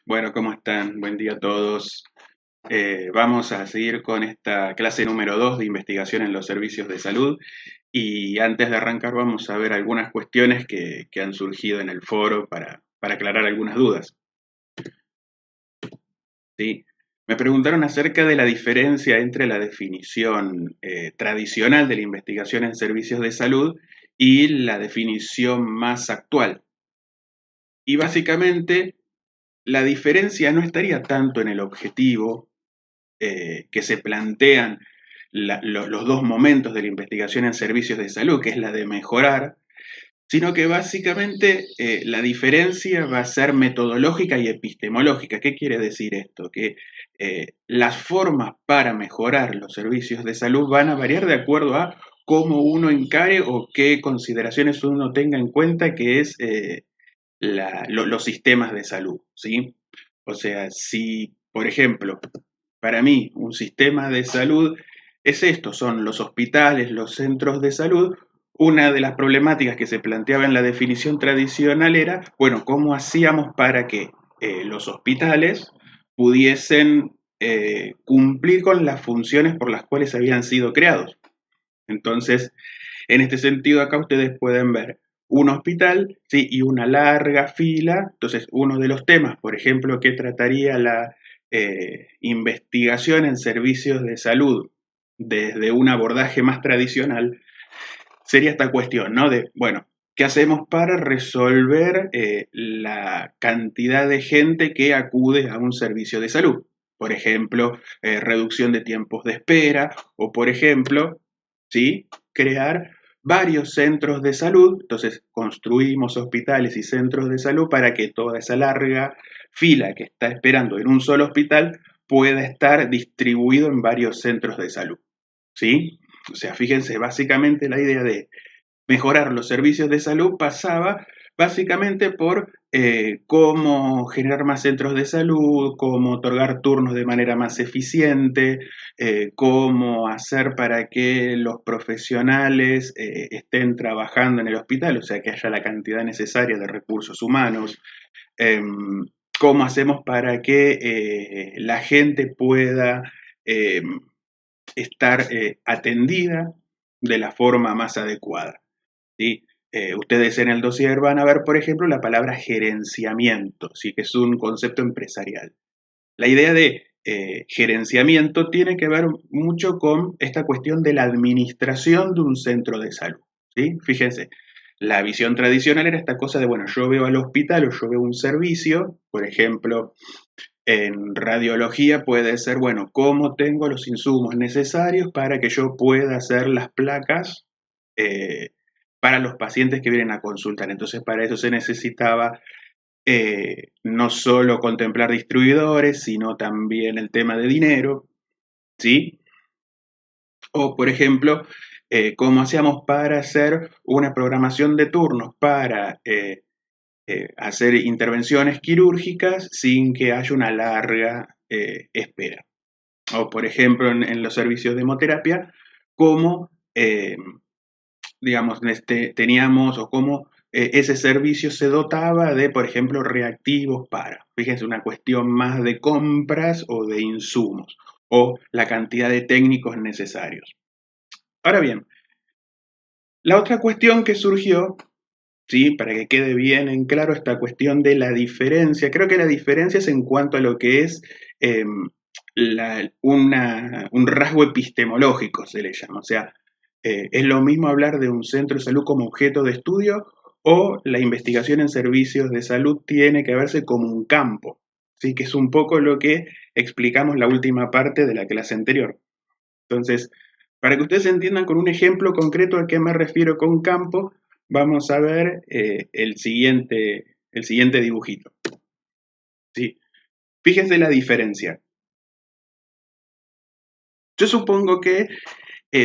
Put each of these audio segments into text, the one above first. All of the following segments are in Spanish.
Bueno, ¿cómo están? Buen día a todos. Vamos a seguir con esta clase número 2 de investigación en los servicios de salud y antes de arrancar vamos a ver algunas cuestiones que han surgido en el foro para aclarar algunas dudas. ¿Sí? Me preguntaron acerca de la diferencia entre la definición tradicional de la investigación en servicios de salud y la definición más actual. Y básicamente la diferencia no estaría tanto en el objetivo que se plantean los dos momentos de la investigación en servicios de salud, que es la de mejorar, sino que básicamente la diferencia va a ser metodológica y epistemológica. ¿Qué quiere decir esto? Que las formas para mejorar los servicios de salud van a variar de acuerdo a cómo uno encare o qué consideraciones uno tenga en cuenta que es los sistemas de salud, ¿sí? O sea, si, por ejemplo, para mí un sistema de salud es esto, son los hospitales, los centros de salud. Una de las problemáticas que se planteaba en la definición tradicional era, bueno, ¿cómo hacíamos para que los hospitales pudiesen cumplir con las funciones por las cuales habían sido creados? Entonces, en este sentido, acá ustedes pueden ver un hospital, ¿sí? Y una larga fila. Entonces, uno de los temas, por ejemplo, que trataría la investigación en servicios de salud desde un abordaje más tradicional, sería esta cuestión, ¿no? De, bueno, ¿qué hacemos para resolver la cantidad de gente que acude a un servicio de salud? Por ejemplo, reducción de tiempos de espera o, por ejemplo, ¿sí? Crear varios centros de salud. Entonces, construimos hospitales y centros de salud para que toda esa larga fila que está esperando en un solo hospital pueda estar distribuido en varios centros de salud, ¿sí? O sea, fíjense, básicamente la idea de mejorar los servicios de salud pasaba básicamente por cómo generar más centros de salud, cómo otorgar turnos de manera más eficiente, cómo hacer para que los profesionales estén trabajando en el hospital, o sea, que haya la cantidad necesaria de recursos humanos, em, cómo hacemos para que la gente pueda estar atendida de la forma más adecuada, ¿sí? Ustedes en el dossier van a ver, por ejemplo, la palabra gerenciamiento, ¿sí? Que es un concepto empresarial. La idea de gerenciamiento tiene que ver mucho con esta cuestión de la administración de un centro de salud, ¿sí? Fíjense, la visión tradicional era esta cosa de, bueno, yo veo al hospital o yo veo un servicio, por ejemplo, en radiología puede ser, bueno, ¿cómo tengo los insumos necesarios para que yo pueda hacer las placas eh, para los pacientes que vienen a consultar? Entonces, para eso se necesitaba no solo contemplar distribuidores, sino también el tema de dinero, ¿sí? O, por ejemplo, cómo hacíamos para hacer una programación de turnos para hacer intervenciones quirúrgicas sin que haya una larga espera. O, por ejemplo, en los servicios de hemoterapia, cómo, digamos, teníamos o cómo ese servicio se dotaba de, por ejemplo, reactivos para, fíjense, una cuestión más de compras o de insumos, o la cantidad de técnicos necesarios. Ahora bien, la otra cuestión que surgió, ¿sí? Para que quede bien en claro esta cuestión de la diferencia. Creo que la diferencia es en cuanto a lo que es un rasgo epistemológico, se le llama. O sea, es lo mismo hablar de un centro de salud como objeto de estudio o la investigación en servicios de salud tiene que verse como un campo, ¿sí? Que es un poco lo que explicamos la última parte de la clase anterior. Entonces, para que ustedes entiendan con un ejemplo concreto a qué me refiero con campo, vamos a ver el siguiente dibujito, ¿sí? Fíjense la diferencia. Yo supongo que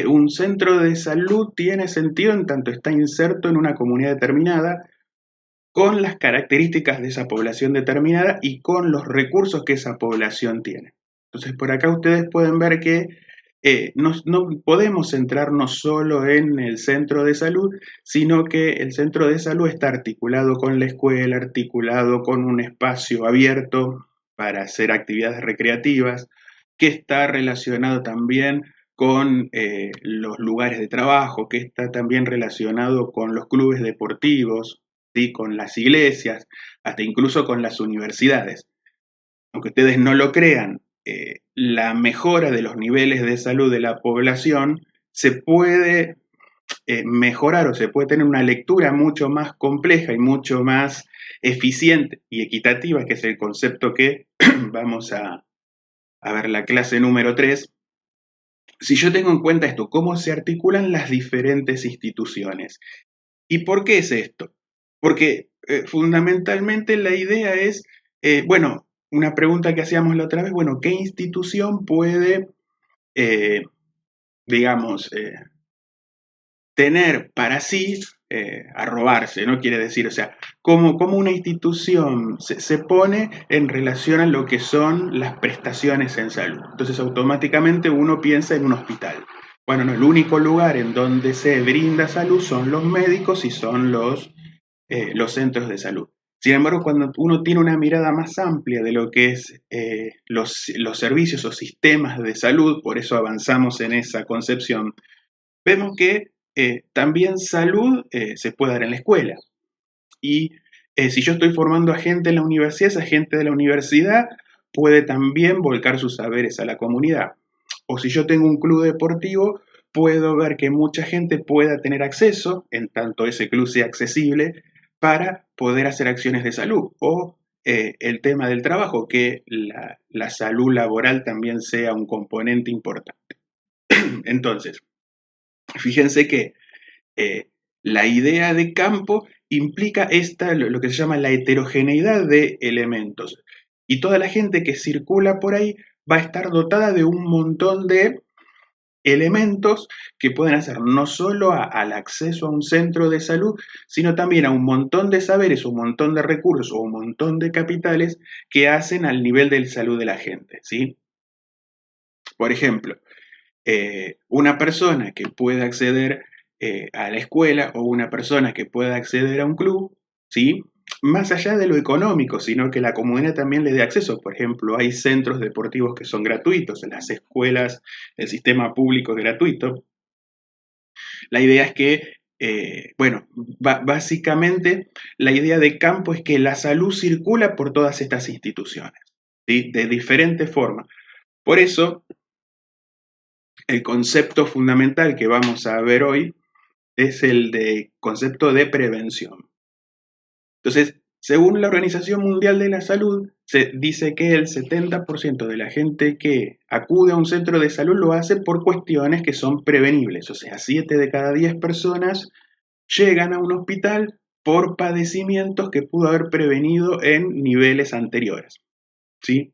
un centro de salud tiene sentido en tanto está inserto en una comunidad determinada, con las características de esa población determinada y con los recursos que esa población tiene. Entonces, por acá ustedes pueden ver que no podemos centrarnos solo en el centro de salud, sino que el centro de salud está articulado con la escuela, articulado con un espacio abierto, para hacer actividades recreativas, que está relacionado también con los lugares de trabajo, que está también relacionado con los clubes deportivos, ¿sí? Con las iglesias, hasta incluso con las universidades. Aunque ustedes no lo crean, la mejora de los niveles de salud de la población se puede mejorar o se puede tener una lectura mucho más compleja y mucho más eficiente y equitativa, que es el concepto que vamos a ver la clase número 3. Si yo tengo en cuenta esto, cómo se articulan las diferentes instituciones. ¿Y por qué es esto? Porque fundamentalmente la idea es, bueno, una pregunta que hacíamos la otra vez, bueno, ¿qué institución puede, eh, digamos, tener para sí, arrobarse, ¿no? Quiere decir, o sea, cómo una institución se pone en relación a lo que son las prestaciones en salud. Entonces, automáticamente uno piensa en un hospital. Bueno, no, el único lugar en donde se brinda salud son los médicos y son los centros de salud. Sin embargo, cuando uno tiene una mirada más amplia de lo que es los servicios o sistemas de salud, por eso avanzamos en esa concepción, vemos que también salud se puede dar en la escuela. Y si yo estoy formando a gente en la universidad, esa gente de la universidad puede también volcar sus saberes a la comunidad. O si yo tengo un club deportivo, puedo ver que mucha gente pueda tener acceso, en tanto ese club sea accesible, para poder hacer acciones de salud. O el tema del trabajo, que la salud laboral también sea un componente importante. Entonces, fíjense que eh, la idea de campo implica lo que se llama la heterogeneidad de elementos. Y toda la gente que circula por ahí va a estar dotada de un montón de elementos que pueden hacer no solo al acceso a un centro de salud, sino también a un montón de saberes, un montón de recursos o un montón de capitales que hacen al nivel de salud de la gente, ¿sí? Por ejemplo, una persona que pueda acceder a la escuela o una persona que pueda acceder a un club, ¿sí? Más allá de lo económico, sino que la comunidad también le dé acceso. Por ejemplo, hay centros deportivos que son gratuitos, en las escuelas el sistema público es gratuito. La idea es que, bueno, básicamente la idea de campo es que la salud circula por todas estas instituciones, ¿sí? De diferentes formas. Por eso, el concepto fundamental que vamos a ver hoy es el de concepto de prevención. Entonces, según la Organización Mundial de la Salud, se dice que el 70% de la gente que acude a un centro de salud lo hace por cuestiones que son prevenibles. O sea, 7 de cada 10 personas llegan a un hospital por padecimientos que pudo haber prevenido en niveles anteriores, ¿sí?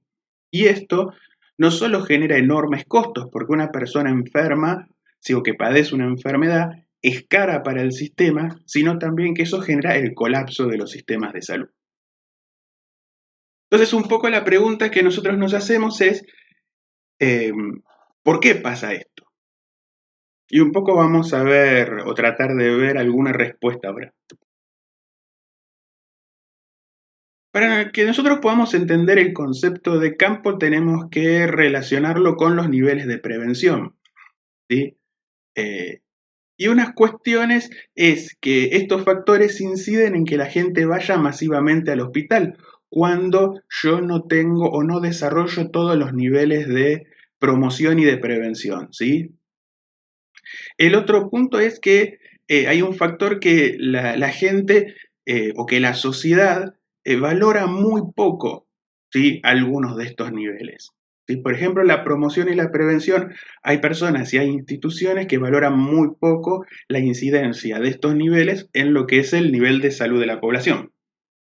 Y esto no solo genera enormes costos, porque una persona enferma, o que padece una enfermedad, es cara para el sistema, sino también que eso genera el colapso de los sistemas de salud. Entonces, un poco la pregunta que nosotros nos hacemos es, eh, ¿por qué pasa esto? Y un poco vamos a ver o tratar de ver alguna respuesta ahora. Para que nosotros podamos entender el concepto de campo, tenemos que relacionarlo con los niveles de prevención, ¿sí? Y unas cuestiones es que estos factores inciden en que la gente vaya masivamente al hospital cuando yo no tengo o no desarrollo todos los niveles de promoción y de prevención, ¿sí? El otro punto es que hay un factor que la gente o que la sociedad valora muy poco, ¿sí? Algunos de estos niveles. ¿Sí? Por ejemplo, la promoción y la prevención, hay personas y hay instituciones que valoran muy poco la incidencia de estos niveles en lo que es el nivel de salud de la población.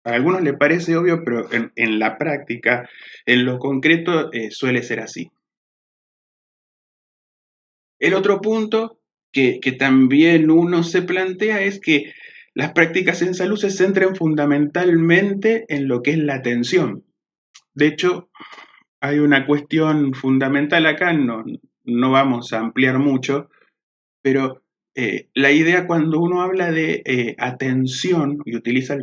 A algunos les parece obvio, pero en la práctica, en lo concreto, suele ser así. El otro punto que también uno se plantea es que las prácticas en salud se centran fundamentalmente en lo que es la atención. De hecho, hay una cuestión fundamental acá, no vamos a ampliar mucho, pero la idea cuando uno habla de atención y utiliza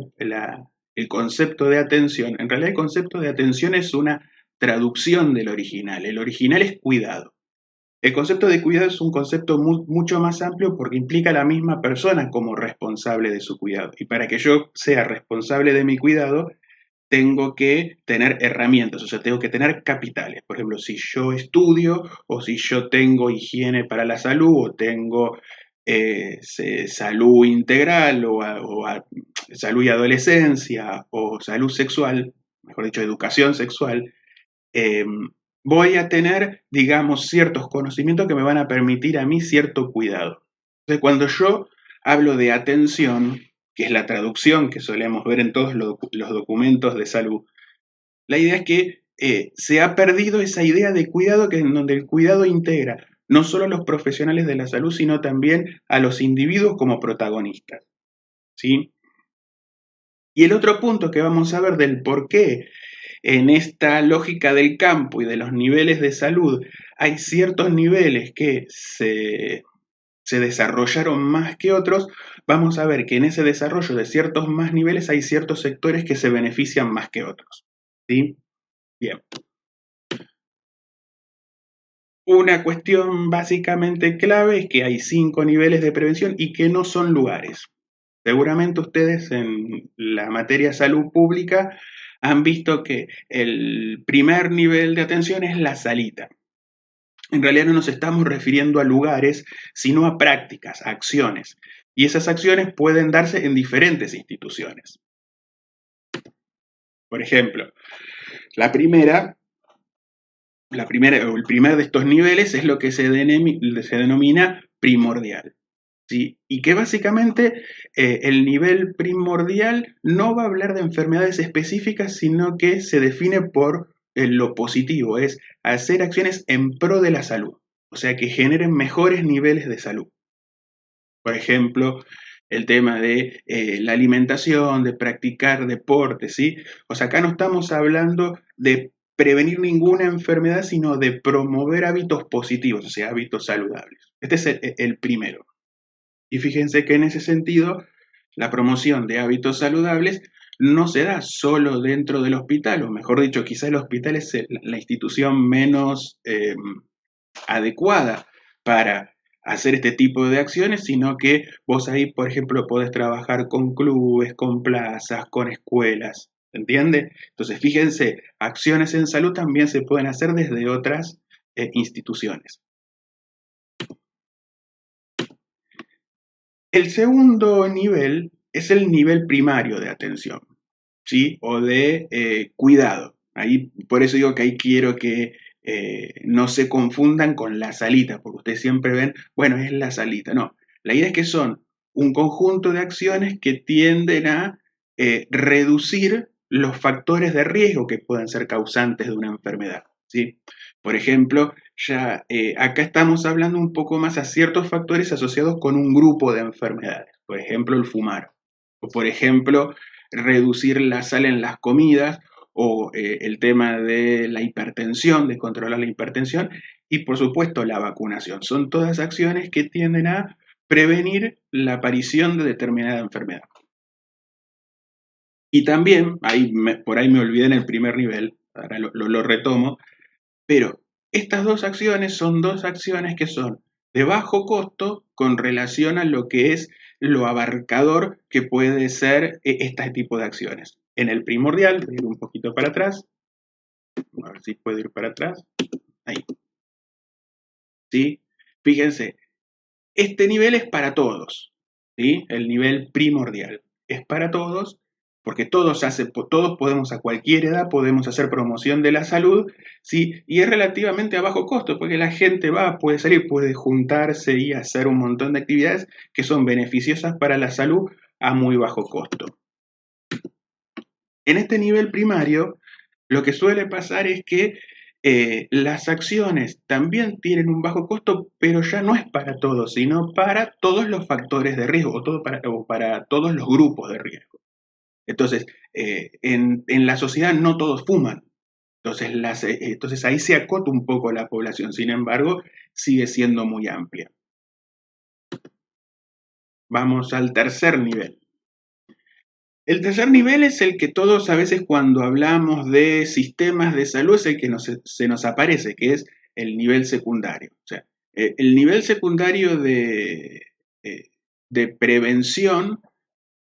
el concepto de atención, en realidad el concepto de atención es una traducción del original. El original es cuidado. El concepto de cuidado es un concepto mucho más amplio porque implica a la misma persona como responsable de su cuidado. Y para que yo sea responsable de mi cuidado, tengo que tener herramientas, o sea, tengo que tener capitales. Por ejemplo, si yo estudio o si yo tengo higiene para la salud o tengo salud integral salud y adolescencia o salud sexual, mejor dicho, educación sexual, eh, voy a tener, digamos, ciertos conocimientos que me van a permitir a mí cierto cuidado. Entonces, cuando yo hablo de atención, que es la traducción que solemos ver en todos los documentos de salud, la idea es que se ha perdido esa idea de cuidado en donde el cuidado integra no solo a los profesionales de la salud, sino también a los individuos como protagonistas, ¿sí? Y el otro punto que vamos a ver del por qué en esta lógica del campo y de los niveles de salud hay ciertos niveles que se desarrollaron más que otros, vamos a ver que en ese desarrollo de ciertos más niveles hay ciertos sectores que se benefician más que otros, ¿sí? Bien. Una cuestión básicamente clave es que hay 5 niveles de prevención y que no son lugares. Seguramente ustedes en la materia salud pública han visto que el primer nivel de atención es la salita. En realidad no nos estamos refiriendo a lugares, sino a prácticas, a acciones. Y esas acciones pueden darse en diferentes instituciones. Por ejemplo, la primera o el primer de estos niveles es lo que se denomina primordial. ¿Sí? Y que básicamente el nivel primordial no va a hablar de enfermedades específicas, sino que se define por lo positivo, es hacer acciones en pro de la salud, o sea, que generen mejores niveles de salud. Por ejemplo, el tema de la alimentación, de practicar deporte, ¿sí? O sea, acá no estamos hablando de prevenir ninguna enfermedad, sino de promover hábitos positivos, o sea, hábitos saludables. Este es el primero. Y fíjense que en ese sentido, la promoción de hábitos saludables no se da solo dentro del hospital, o mejor dicho, quizá el hospital es la institución menos adecuada para hacer este tipo de acciones, sino que vos ahí, por ejemplo, podés trabajar con clubes, con plazas, con escuelas, ¿entiende? Entonces, fíjense, acciones en salud también se pueden hacer desde otras instituciones. El segundo nivel es el nivel primario de atención, ¿sí? O de cuidado. Ahí, por eso digo que ahí quiero que no se confundan con la salita, porque ustedes siempre ven, bueno, es la salita. No, la idea es que son un conjunto de acciones que tienden a reducir los factores de riesgo que pueden ser causantes de una enfermedad, ¿sí? Por ejemplo, ya acá estamos hablando un poco más a ciertos factores asociados con un grupo de enfermedades, por ejemplo, el fumar, o por ejemplo, reducir la sal en las comidas, o el tema de la hipertensión, de controlar la hipertensión, y por supuesto la vacunación. Son todas acciones que tienden a prevenir la aparición de determinada enfermedad. Y también, por ahí me olvidé en el primer nivel, ahora lo retomo, pero estas dos acciones son dos acciones que son de bajo costo con relación a lo que es lo abarcador que puede ser este tipo de acciones. En el primordial, voy a ir un poquito para atrás, a ver si puedo ir para atrás, ahí, ¿sí? Fíjense, este nivel es para todos, ¿sí? El nivel primordial es para todos, porque todos podemos a cualquier edad, podemos hacer promoción de la salud, ¿sí? Y es relativamente a bajo costo, porque la gente puede salir, puede juntarse y hacer un montón de actividades que son beneficiosas para la salud a muy bajo costo. En este nivel primario, lo que suele pasar es que las acciones también tienen un bajo costo, pero ya no es para todos, sino para todos los factores de riesgo o para todos los grupos de riesgo. Entonces, en la sociedad no todos fuman, entonces ahí se acota un poco la población, sin embargo, sigue siendo muy amplia. Vamos al tercer nivel. El tercer nivel es el que todos a veces cuando hablamos de sistemas de salud es el que se nos aparece, que es el nivel secundario. O sea, el nivel secundario eh, de prevención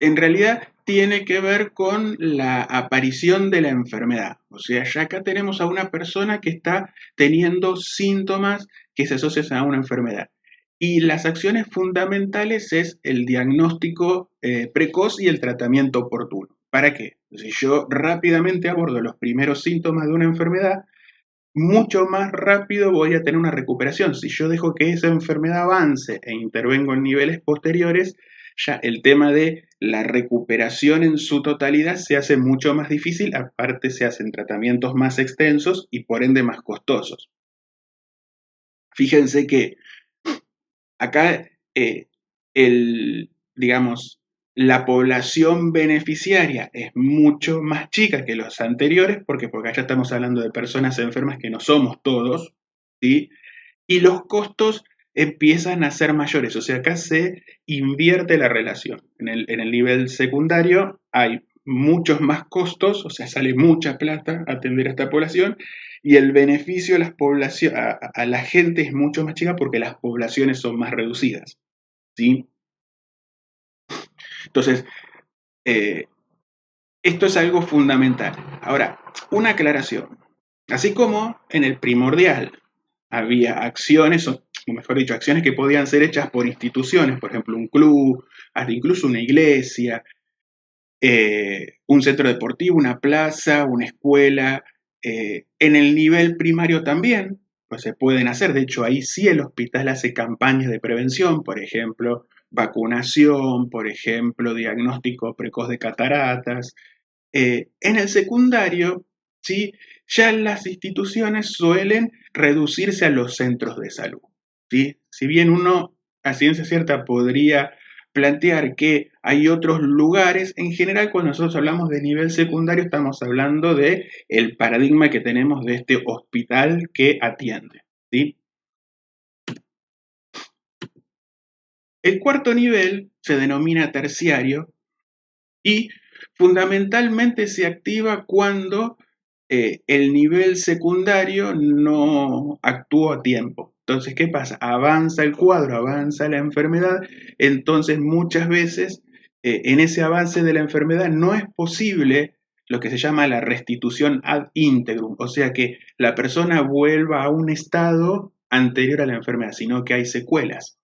en realidad tiene que ver con la aparición de la enfermedad. O sea, ya acá tenemos a una persona que está teniendo síntomas que se asocian a una enfermedad. Y las acciones fundamentales es el diagnóstico precoz y el tratamiento oportuno. ¿Para qué? Si yo rápidamente abordo los primeros síntomas de una enfermedad, mucho más rápido voy a tener una recuperación. Si yo dejo que esa enfermedad avance e intervengo en niveles posteriores, ya el tema de la recuperación en su totalidad se hace mucho más difícil, aparte se hacen tratamientos más extensos y por ende más costosos. Fíjense que acá digamos, la población beneficiaria es mucho más chica que los anteriores, porque acá estamos hablando de personas enfermas que no somos todos, ¿sí? Y los costos empiezan a ser mayores, o sea, acá se invierte la relación. En el nivel secundario hay muchos más costos, o sea, sale mucha plata atender a esta población, y el beneficio a la gente es mucho más chica porque las poblaciones son más reducidas, ¿sí? Entonces, eh, esto es algo fundamental. Ahora, una aclaración. Así como en el primordial había acciones, o mejor dicho, acciones que podían ser hechas por instituciones, por ejemplo, un club, hasta incluso una iglesia, un centro deportivo, una plaza, una escuela. En el nivel primario también, pues se pueden hacer. De hecho, ahí sí el hospital hace campañas de prevención, por ejemplo, vacunación, por ejemplo, diagnóstico precoz de cataratas. En el secundario, ¿sí? Ya las instituciones suelen reducirse a los centros de salud, ¿sí? Si bien uno a ciencia cierta podría plantear que hay otros lugares, en general cuando nosotros hablamos de nivel secundario estamos hablando de el paradigma que tenemos de este hospital que atiende, ¿sí? El cuarto nivel se denomina terciario y fundamentalmente se activa cuando el nivel secundario no actúa a tiempo. Entonces, ¿qué pasa? Avanza el cuadro, avanza la enfermedad, entonces muchas veces en ese avance de la enfermedad no es posible lo que se llama la restitución ad integrum, o sea que la persona vuelva a un estado anterior a la enfermedad, sino que hay secuelas.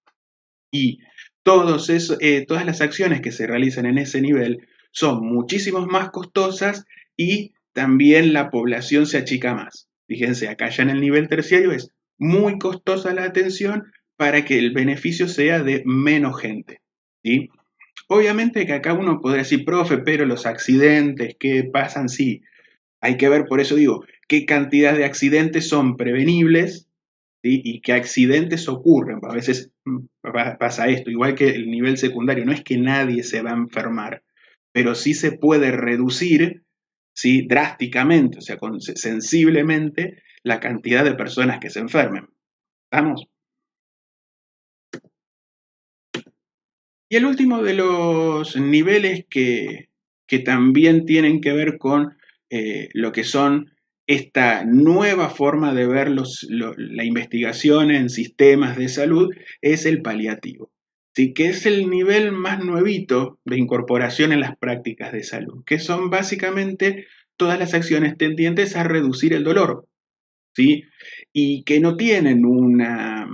Y todas las acciones que se realizan en ese nivel son muchísimo más costosas y también la población se achica más. Fíjense, acá ya en el nivel terciario es muy costosa la atención para que el beneficio sea de menos gente, ¿sí? Obviamente que acá uno podría decir, profe, pero los accidentes que pasan, sí, hay que ver, por eso digo, qué cantidad de accidentes son prevenibles, ¿sí? Y qué accidentes ocurren. A veces pasa esto, igual que el nivel secundario, no es que nadie se va a enfermar, pero sí se puede reducir, ¿sí? Drásticamente, o sea, sensiblemente, la cantidad de personas que se enfermen. ¿Estamos? Y el último de los niveles que también tienen que ver con lo que son esta nueva forma de ver la investigación en sistemas de salud es el paliativo, ¿sí? Que es el nivel más nuevito de incorporación en las prácticas de salud, que son básicamente todas las acciones tendientes a reducir el dolor, ¿sí? Y que no tienen una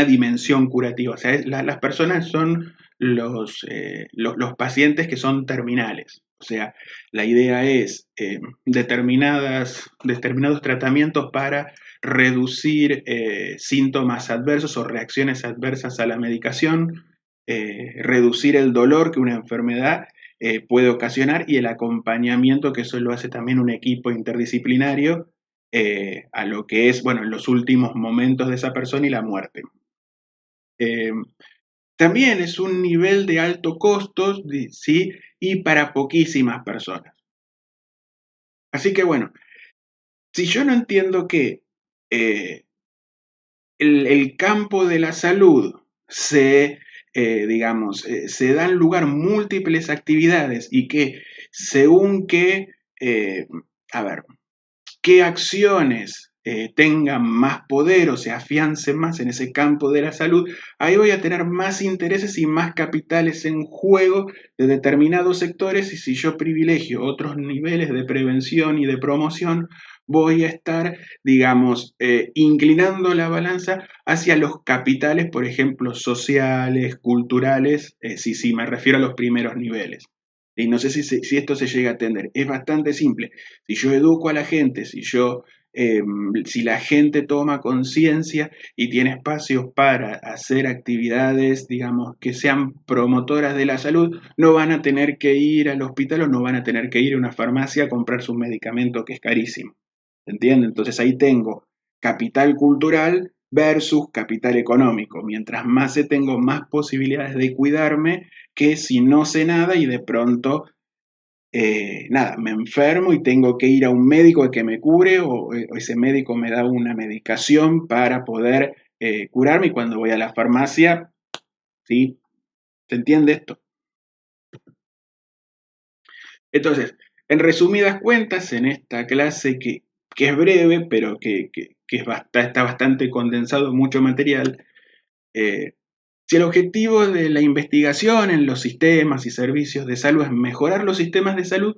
dimensión curativa. O sea, las personas son los pacientes que son terminales. O sea, la idea es determinados tratamientos para reducir síntomas adversos o reacciones adversas a la medicación, reducir el dolor que una enfermedad puede ocasionar y el acompañamiento que eso lo hace también un equipo interdisciplinario a lo que es, bueno, en los últimos momentos de esa persona y la muerte. Eh, También es un nivel de alto costo, ¿sí? Y para poquísimas personas. Así que bueno, si yo no entiendo que eh, el campo de la salud se digamos, se dan lugar múltiples actividades y que según que, a ver, qué acciones tengan más poder o se afiancen más en ese campo de la salud, ahí voy a tener más intereses y más capitales en juego de determinados sectores y si yo privilegio otros niveles de prevención y de promoción, voy a estar, digamos, inclinando la balanza hacia los capitales, por ejemplo, sociales, culturales, sí, me refiero a los primeros niveles. Y no sé si esto se llega a atender. Es bastante simple. Si yo educo a la gente, si la gente toma conciencia y tiene espacios para hacer actividades, digamos, que sean promotoras de la salud, no van a tener que ir al hospital o no van a tener que ir a una farmacia a comprar su medicamento que es carísimo. ¿Entiendes? Entonces ahí tengo capital cultural versus capital económico. Mientras más sé, tengo más posibilidades de cuidarme que si no sé nada y de pronto nada, me enfermo y tengo que ir a un médico que me cure o ese médico me da una medicación para poder curarme y cuando voy a la farmacia, ¿sí? ¿Se entiende esto? Entonces, en resumidas cuentas, en esta clase que es breve, pero que está bastante condensado, mucho material, eh, si el objetivo de la investigación en los sistemas y servicios de salud es mejorar los sistemas de salud,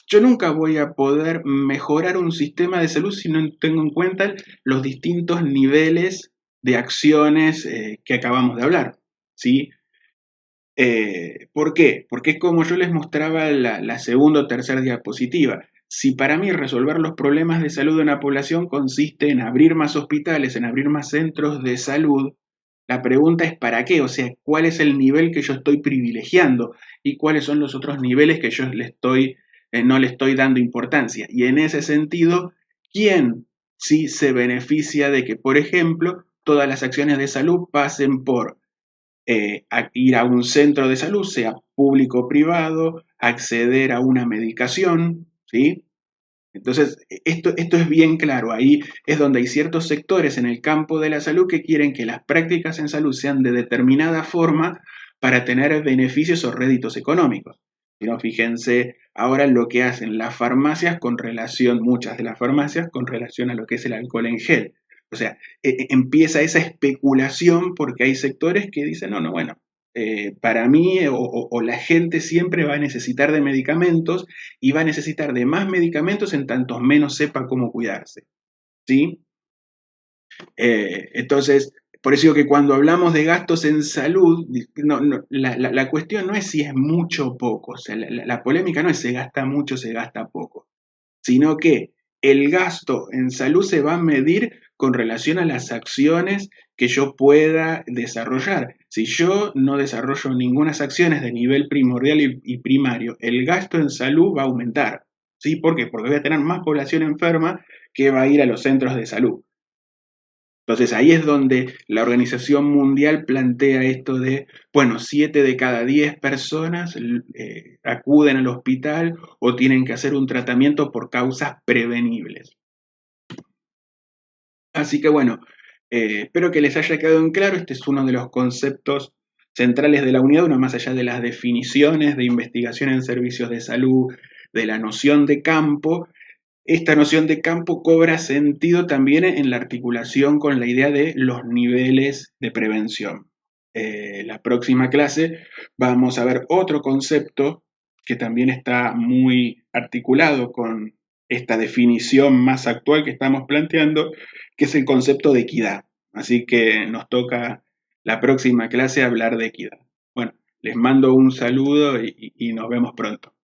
yo nunca voy a poder mejorar un sistema de salud si no tengo en cuenta los distintos niveles de acciones que acabamos de hablar, ¿sí? ¿Por qué? Porque es como yo les mostraba la segunda o tercera diapositiva. Si para mí resolver los problemas de salud de una población consiste en abrir más hospitales, en abrir más centros de salud, la pregunta es ¿para qué? O sea, ¿cuál es el nivel que yo estoy privilegiando? ¿Y cuáles son los otros niveles que yo no le estoy dando importancia? Y en ese sentido, ¿quién sí se beneficia de que, por ejemplo, todas las acciones de salud pasen por ir a un centro de salud, sea público o privado, acceder a una medicación, ¿sí? Entonces, esto es bien claro. Ahí es donde hay ciertos sectores en el campo de la salud que quieren que las prácticas en salud sean de determinada forma para tener beneficios o réditos económicos. ¿No? Fíjense ahora lo que hacen las farmacias con relación, muchas de las farmacias, con relación a lo que es el alcohol en gel. O sea, empieza esa especulación porque hay sectores que dicen, no, no, bueno, para mí o la gente siempre va a necesitar de medicamentos y va a necesitar de más medicamentos en tanto menos sepa cómo cuidarse, ¿sí? Entonces, por eso digo que cuando hablamos de gastos en salud, la cuestión no es si es mucho o poco, o sea, la polémica no es se gasta mucho o se gasta poco, sino que el gasto en salud se va a medir con relación a las acciones que yo pueda desarrollar. Si yo no desarrollo ninguna acciones de nivel primordial y primario, el gasto en salud va a aumentar. ¿Sí? ¿Por qué? Porque voy a tener más población enferma que va a ir a los centros de salud. Entonces ahí es donde la Organización Mundial plantea esto de, bueno, 7 de cada 10 personas acuden al hospital o tienen que hacer un tratamiento por causas prevenibles. Así que bueno, espero que les haya quedado en claro, este es uno de los conceptos centrales de la unidad, uno más allá de las definiciones de investigación en servicios de salud, de la noción de campo. Esta noción de campo cobra sentido también en la articulación con la idea de los niveles de prevención. La próxima clase vamos a ver otro concepto que también está muy articulado con esta definición más actual que estamos planteando, que es el concepto de equidad. Así que nos toca la próxima clase hablar de equidad. Bueno, les mando un saludo y nos vemos pronto.